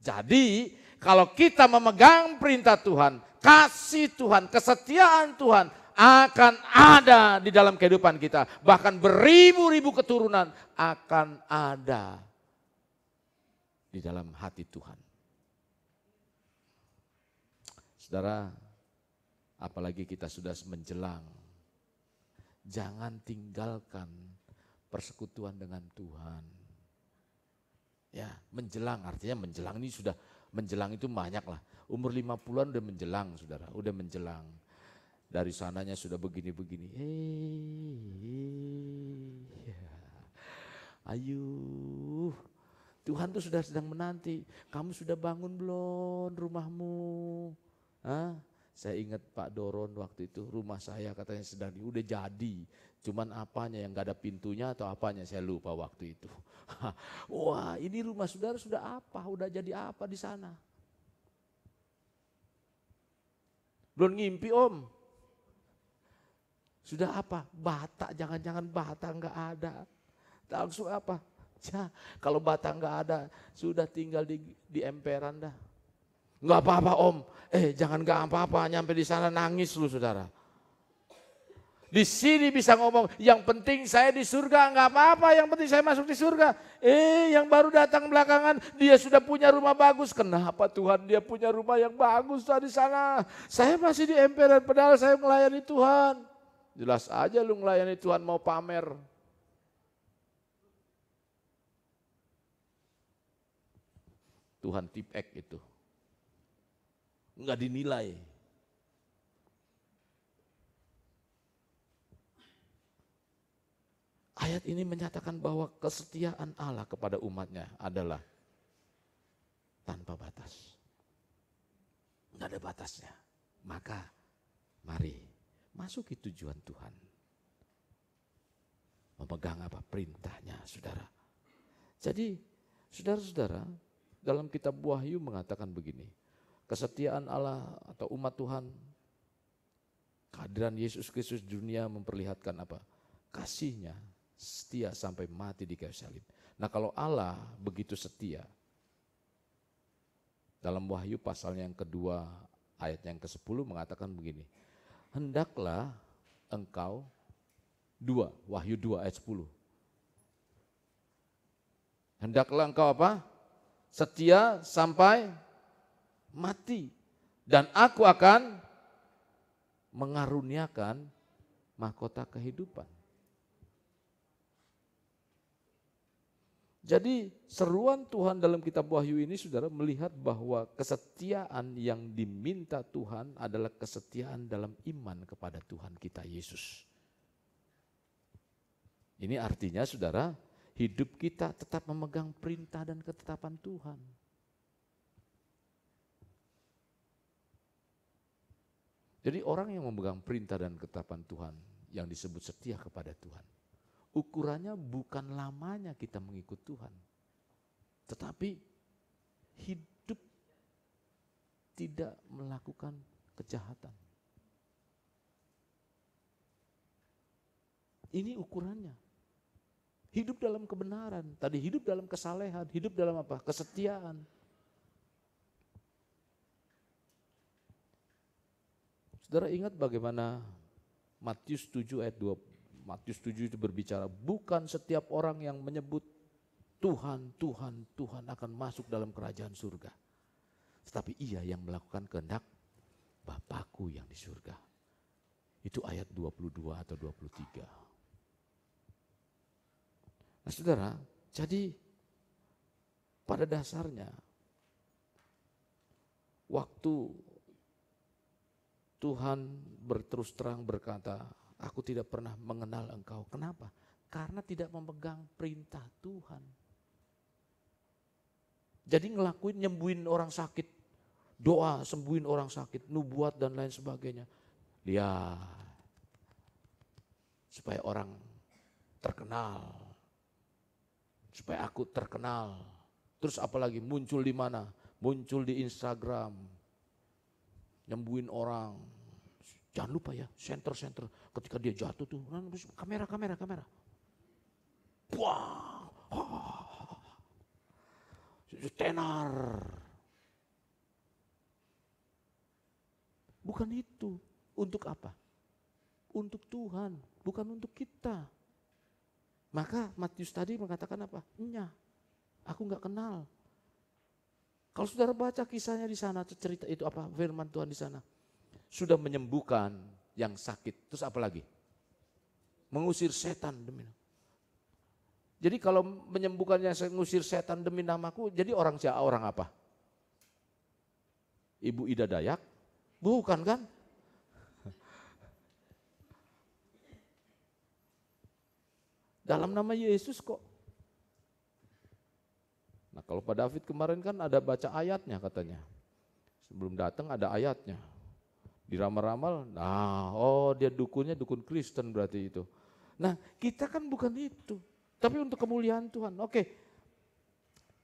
Jadi kalau kita memegang perintah Tuhan, kasih Tuhan, kesetiaan Tuhan akan ada di dalam kehidupan kita. Bahkan beribu-ribu keturunan akan ada di dalam hati Tuhan. Saudara, apalagi kita sudah menjelang, jangan tinggalkan persekutuan dengan Tuhan. Ya, menjelang artinya menjelang ini sudah, menjelang itu banyak lah. Umur 50-an udah menjelang saudara, udah menjelang. Dari sananya sudah begini-begini. Ayo, Tuhan tuh sudah sedang menanti. Kamu sudah bangun belum rumahmu? Hah? Saya ingat Pak Doron waktu itu, rumah saya katanya sedang udah jadi. Cuman apanya yang gak ada pintunya atau apanya saya lupa waktu itu. Wah, ini rumah saudara sudah apa? Udah jadi apa di sana? Belum ngimpi om. Sudah apa? Bata, jangan-jangan bata nggak ada. Langsung apa? Ya, kalau bata nggak ada, sudah tinggal di emperan dah. Nggak apa-apa om. Jangan nggak apa-apa, nyampe di sana nangis lu saudara. Di sini bisa ngomong, yang penting saya di surga, nggak apa-apa, yang penting saya masuk di surga. Yang baru datang belakangan, dia sudah punya rumah bagus. Kenapa Tuhan dia punya rumah yang bagus di sana? Saya masih di emperan, padahal saya melayani Tuhan. Jelas aja lu melayani Tuhan mau pamer. Tuhan tipek itu. Enggak dinilai. Ayat ini menyatakan bahwa kesetiaan Allah kepada umatnya adalah tanpa batas. Enggak ada batasnya. Maka mari masuki tujuan Tuhan. Memegang apa? Perintahnya saudara. Jadi saudara-saudara dalam kitab Wahyu mengatakan begini. Kesetiaan Allah atau umat Tuhan, kehadiran Yesus Kristus di dunia memperlihatkan apa? Kasihnya setia sampai mati di kayu salib. Nah kalau Allah begitu setia, dalam Wahyu pasalnya yang kedua ayat yang ke-10 mengatakan begini. Hendaklah engkau, Wahyu 2 ayat 10. Hendaklah engkau apa? Setia sampai mati. Dan aku akan mengaruniakan mahkota kehidupan. Jadi seruan Tuhan dalam kitab Wahyu ini saudara melihat bahwa kesetiaan yang diminta Tuhan adalah kesetiaan dalam iman kepada Tuhan kita Yesus. Ini artinya saudara hidup kita tetap memegang perintah dan ketetapan Tuhan. Jadi orang yang memegang perintah dan ketetapan Tuhan yang disebut setia kepada Tuhan. Ukurannya bukan lamanya kita mengikut Tuhan. Tetapi hidup tidak melakukan kejahatan. Ini ukurannya. Hidup dalam kebenaran, tadi hidup dalam kesalehan, hidup dalam apa? Kesetiaan. Saudara ingat bagaimana Matius 7 ayat 2, Matius 7 itu berbicara, bukan setiap orang yang menyebut Tuhan, Tuhan, Tuhan akan masuk dalam kerajaan surga. Tetapi ia yang melakukan kehendak Bapakku yang di surga. Itu ayat 22 atau 23. Nah saudara, jadi pada dasarnya waktu Tuhan berterus terang berkata, aku tidak pernah mengenal engkau. Kenapa? Karena tidak memegang perintah Tuhan. Jadi ngelakuin nyembuhin orang sakit, doa sembuhin orang sakit, nubuat dan lain sebagainya. Lihat, supaya orang terkenal, supaya aku terkenal. Terus apalagi muncul di mana? Muncul di Instagram, nyembuhin orang. Jangan lupa ya, center ketika dia jatuh tuh, kamera. Wah, tenar. Bukan itu. Untuk apa? Untuk Tuhan, bukan untuk kita. Maka Matius tadi mengatakan apa? Nya, aku nggak kenal. Kalau saudara baca kisahnya di sana, cerita itu apa? Firman Tuhan di sana. Sudah menyembuhkan yang sakit. Terus apa lagi? Mengusir setan demi. Jadi kalau menyembuhkan yang mengusir setan demi namaku, jadi orang siapa? Orang apa? Ibu Ida Dayak? Bukan kan? Dalam nama Yesus kok. Nah kalau Pak David kemarin kan ada baca ayatnya katanya. Sebelum datang ada ayatnya. Diramal-ramal, nah oh dia dukunnya dukun Kristen berarti itu. Nah kita kan bukan itu, tapi untuk kemuliaan Tuhan. Oke,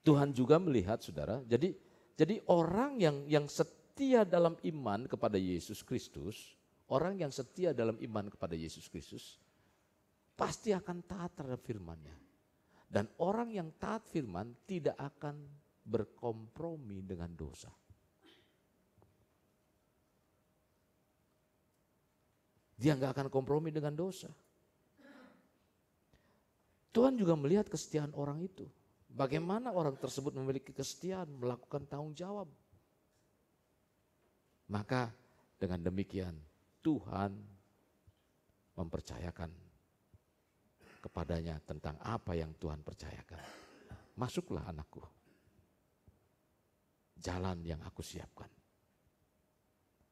Tuhan juga melihat saudara, jadi orang yang setia dalam iman kepada Yesus Kristus, orang yang setia dalam iman kepada Yesus Kristus, pasti akan taat terhadap firman-Nya. Dan orang yang taat firman tidak akan berkompromi dengan dosa. Dia nggak akan kompromi dengan dosa. Tuhan juga melihat kesetiaan orang itu. Bagaimana orang tersebut memiliki kesetiaan, melakukan tanggung jawab. Maka dengan demikian Tuhan mempercayakan kepadanya tentang apa yang Tuhan percayakan. Masuklah anakku, jalan yang aku siapkan.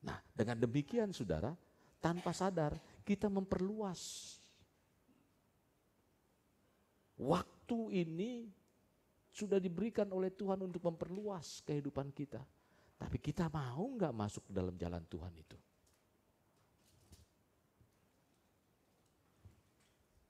Nah dengan demikian saudara, tanpa sadar kita memperluas waktu ini sudah diberikan oleh Tuhan untuk memperluas kehidupan kita. Tapi kita mau nggak masuk dalam jalan Tuhan itu?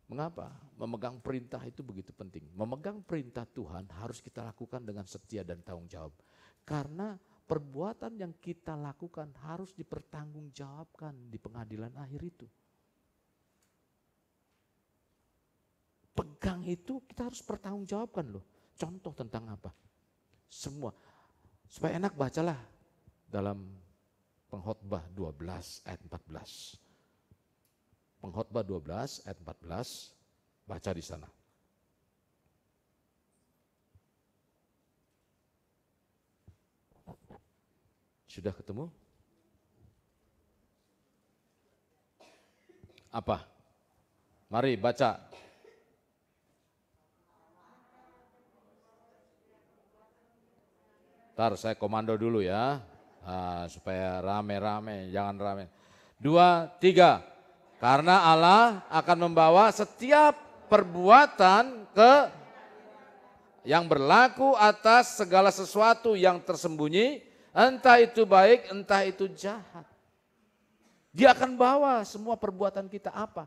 Mengapa? Memegang perintah itu begitu penting. Memegang perintah Tuhan harus kita lakukan dengan setia dan tanggung jawab. Karena perbuatan yang kita lakukan harus dipertanggungjawabkan di pengadilan akhir itu. Pegang itu kita harus pertanggungjawabkan loh. Contoh tentang apa? Semua. Supaya enak bacalah dalam Pengkhotbah 12 ayat 14. Pengkhotbah 12 ayat 14, baca di sana. Sudah ketemu? Apa? Mari baca. Ntar saya komando dulu ya, supaya rame-rame, jangan rame. 2, 3. Karena Allah akan membawa setiap perbuatan yang berlaku atas segala sesuatu yang tersembunyi, entah itu baik, entah itu jahat. Dia akan bawa semua perbuatan kita apa?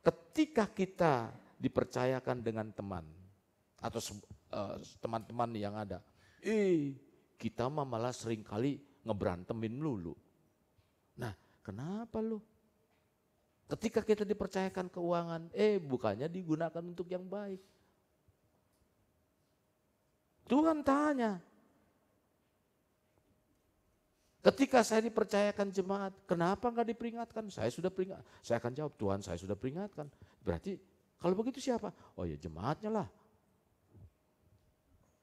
Ketika kita dipercayakan dengan teman atau teman-teman yang ada, kita malah seringkali ngeberantemin lulu. Nah, kenapa lu? Ketika kita dipercayakan keuangan, bukannya digunakan untuk yang baik. Tuhan tanya. Ketika saya dipercayakan jemaat, kenapa enggak diperingatkan? Saya sudah peringat. Saya akan jawab, Tuhan saya sudah peringatkan. Berarti kalau begitu siapa? Oh ya jemaatnya lah.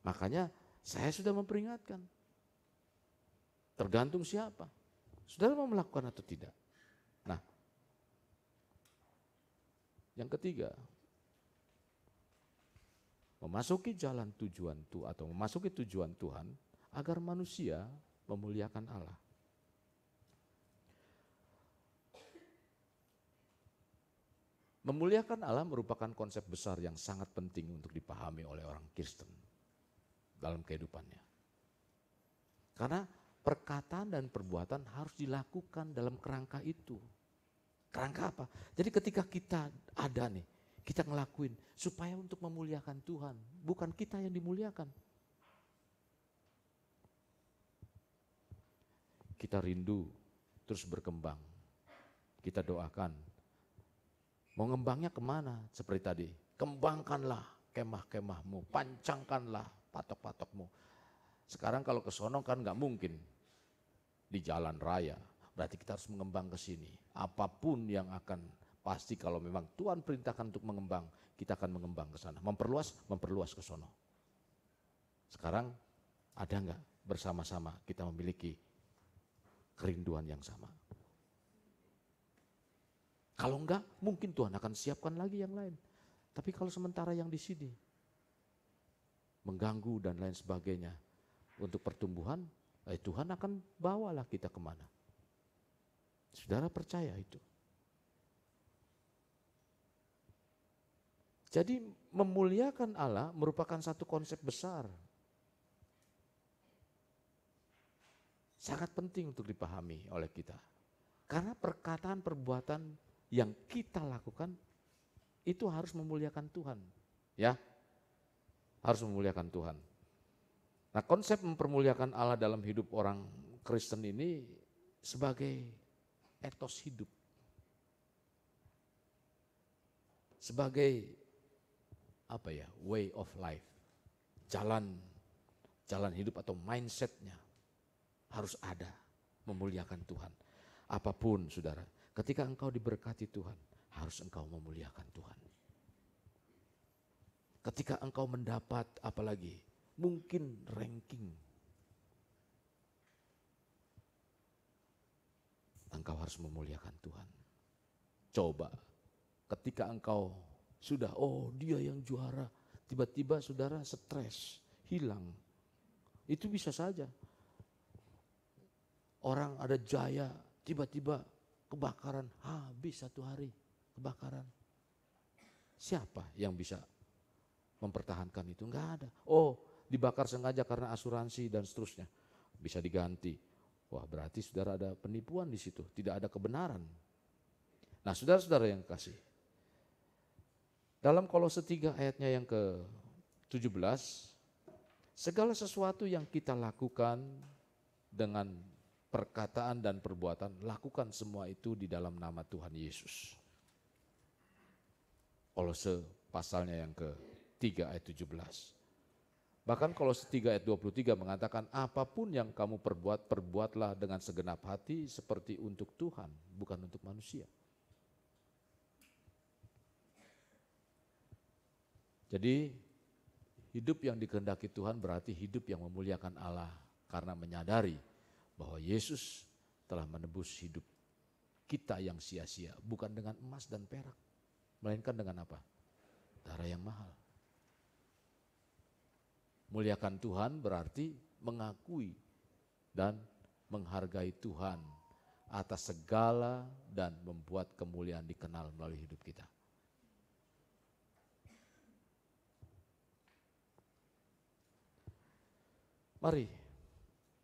Makanya saya sudah memperingatkan. Tergantung siapa. Saudara mau melakukan atau tidak? Nah, yang ketiga, memasuki jalan tujuan atau memasuki tujuan Tuhan agar manusia memuliakan Allah. Memuliakan Allah merupakan konsep besar yang sangat penting untuk dipahami oleh orang Kristen dalam kehidupannya. Karena perkataan dan perbuatan harus dilakukan dalam kerangka itu. Kerangka apa? Jadi ketika kita ada nih, kita ngelakuin supaya untuk memuliakan Tuhan, bukan kita yang dimuliakan. Kita rindu terus berkembang. Kita doakan. Mau ngembangnya kemana? Seperti tadi, kembangkanlah kemah-kemahmu, pancangkanlah patok-patokmu. Sekarang kalau ke sono kan nggak mungkin di jalan raya. Berarti kita harus mengembang ke sini. Apapun yang akan pasti kalau memang Tuhan perintahkan untuk mengembang, kita akan mengembang ke sana. Memperluas ke sono. Sekarang ada nggak bersama-sama kita memiliki kerinduan yang sama? Kalau enggak, mungkin Tuhan akan siapkan lagi yang lain. Tapi kalau sementara yang di sini mengganggu dan lain sebagainya untuk pertumbuhan, Tuhan akan bawalah kita kemana. Saudara percaya itu? Jadi memuliakan Allah merupakan satu konsep besar. Sangat penting untuk dipahami oleh kita. Karena perkataan perbuatan yang kita lakukan itu harus memuliakan Tuhan. Ya, harus memuliakan Tuhan. Nah, konsep mempermuliakan Allah dalam hidup orang Kristen ini sebagai etos hidup. Sebagai way of life. Jalan hidup atau mindsetnya harus ada, memuliakan Tuhan. Apapun saudara, ketika engkau diberkati Tuhan, harus engkau memuliakan Tuhan. Ketika engkau mendapat apalagi, mungkin ranking, engkau harus memuliakan Tuhan. Coba, ketika engkau sudah, dia yang juara, tiba-tiba saudara stres, hilang. Itu bisa saja. Orang ada jaya, tiba-tiba kebakaran, habis 1 hari kebakaran. Siapa yang bisa mempertahankan itu? Enggak ada. Dibakar sengaja karena asuransi dan seterusnya. Bisa diganti. Wah, berarti saudara ada penipuan di situ, tidak ada kebenaran. Nah, saudara-saudara yang kasih. Dalam Kolose 3 ayatnya yang ke-17, segala sesuatu yang kita lakukan dengan perkataan dan perbuatan, lakukan semua itu di dalam nama Tuhan Yesus. Kolose pasalnya yang ke-3 ayat 17. Bahkan Kolose 3 ayat 23 mengatakan, apapun yang kamu perbuat, perbuatlah dengan segenap hati seperti untuk Tuhan, bukan untuk manusia. Jadi hidup yang dikehendaki Tuhan berarti hidup yang memuliakan Allah karena menyadari bahwa Yesus telah menebus hidup kita yang sia-sia, bukan dengan emas dan perak, melainkan dengan apa? Darah yang mahal. Muliakan Tuhan berarti mengakui dan menghargai Tuhan atas segala dan membuat kemuliaan dikenal melalui hidup kita. Mari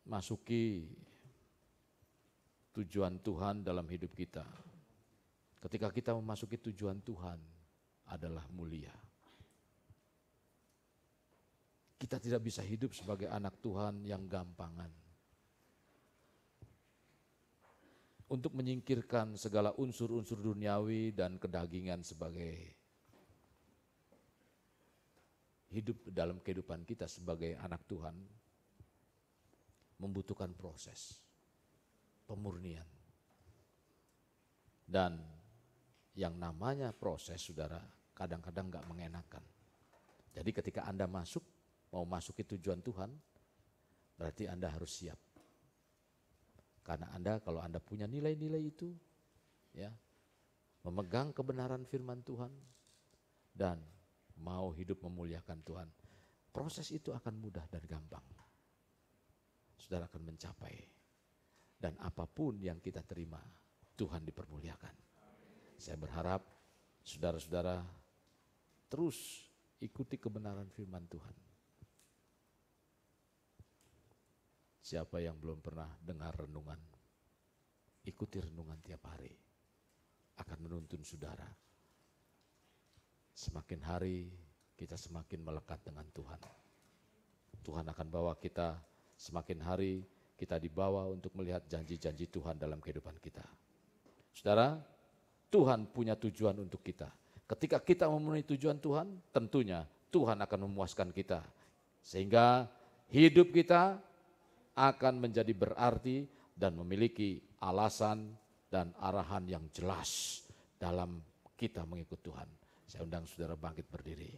masuki tujuan Tuhan dalam hidup kita. Ketika kita memasuki tujuan Tuhan adalah mulia. Kita tidak bisa hidup sebagai anak Tuhan yang gampangan. Untuk menyingkirkan segala unsur-unsur duniawi dan kedagingan sebagai hidup dalam kehidupan kita sebagai anak Tuhan, membutuhkan proses pemurnian. Dan yang namanya proses, saudara, kadang-kadang gak mengenakan. Jadi ketika Anda mau masuki tujuan Tuhan, berarti Anda harus siap. Karena kalau Anda punya nilai-nilai itu, ya, memegang kebenaran firman Tuhan, dan mau hidup memuliakan Tuhan, proses itu akan mudah dan gampang. Saudara akan mencapai. Dan apapun yang kita terima, Tuhan dipermuliakan. Saya berharap saudara-saudara terus ikuti kebenaran firman Tuhan. Siapa yang belum pernah dengar renungan, ikuti renungan tiap hari. Akan menuntun saudara. Semakin hari kita semakin melekat dengan Tuhan. Tuhan akan bawa kita, semakin hari kita dibawa untuk melihat janji-janji Tuhan dalam kehidupan kita. Saudara, Tuhan punya tujuan untuk kita. Ketika kita memenuhi tujuan Tuhan, tentunya Tuhan akan memuaskan kita. Sehingga hidup kita akan menjadi berarti dan memiliki alasan dan arahan yang jelas dalam kita mengikut Tuhan. Saya undang saudara bangkit berdiri.